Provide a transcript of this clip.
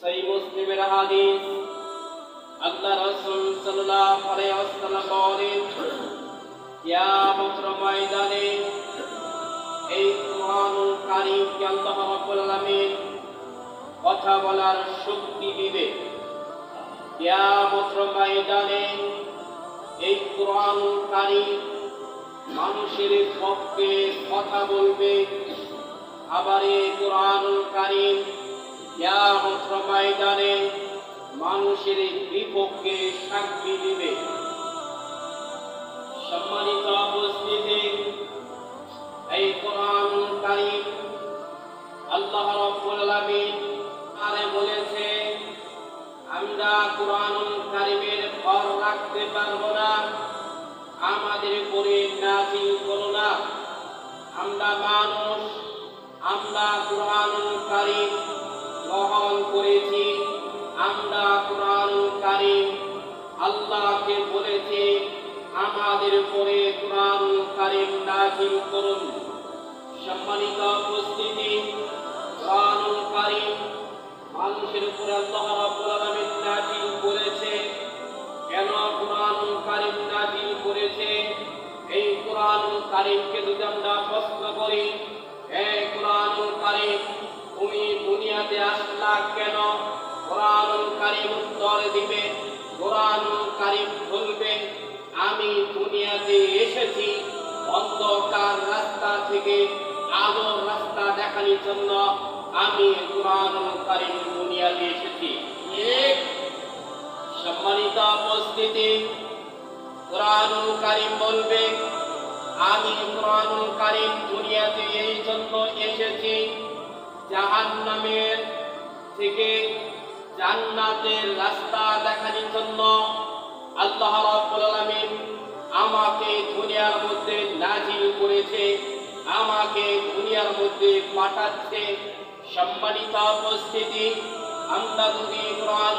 সহিহ মুসলিমের হাদিস, আল্লাহ রাসূল সাল্লাল্লাহু আলাইহি ওয়াসাল্লাম বলেন, কিয়ামতের ময়দানে এই কুরআনুল কারীমকে আল্লাহ রাব্বুল আলামিন কথা বলার শক্তি দিবে। কিয়ামতের ময়দানে এই কুরআনুল কারীম মানুষের পক্ষে কথা বলবে, আবার এই কুরআনুল কারীম কিয়ামতের ময়দানে মানুষের বিপক্ষে সাক্ষী দিবে। সম্মানিত উপস্থিতি, এই কুরআনুল কারীম আল্লাহ রাব্বুল আলামিন আরে বলেছে, আমরা কুরআনুল কারীমের ভর রাখতে পারবো না, আমাদের উপরে নাযিল করো না। আমরা মানুষ, আমরা কুরআনুল কারীম গ্রহণ করেছি, আমরা কুরআনুল কারীম আল্লাহকে বলেছি আমাদের উপরে কুরআনুল কারীম নাযিল করুন। সম্মানিত উপস্থিতি, কুরআনুল কারীম মানুষের উপরে আল্লাহ রাব্বুল আলামিন নাযিল করেছে। কেন কুরআনুল কারীম নাযিল করেছে? এই কুরআনুল কারীমকে যদি আমরা প্রশ্ন করি, এই কুরআনুল কারীম তুমি দুনিয়াতে আসলা কেন? কুরআনুল কারীম উত্তর দিবে, কুরআনুল কারীম বলবে, আমি দুনিয়াতে এসেছি অন্ধকার রাস্তা থেকে আলোর রাস্তা দেখানোর জন্য। আমি কুরআনুল কারীম দুনিয়াতে এসেছি। সম্মানিত উপস্থিতি, কুরআনুল কারীম বলবে, আমি কুরআনুল কারীম দুনিয়াতে এই জন্য এসেছি জাহান্নামের থেকে জান্নাতের রাস্তা দেখানোর জন্য। আল্লাহ রাব্বুল আলামিন আমাকে দুনিয়ার মধ্যে নাযিল করেছে, আমাকে দুনিয়ার মধ্যে পাঠাচ্ছে। সম্মানিত উপস্থিতি, আমরা যদি কুরআন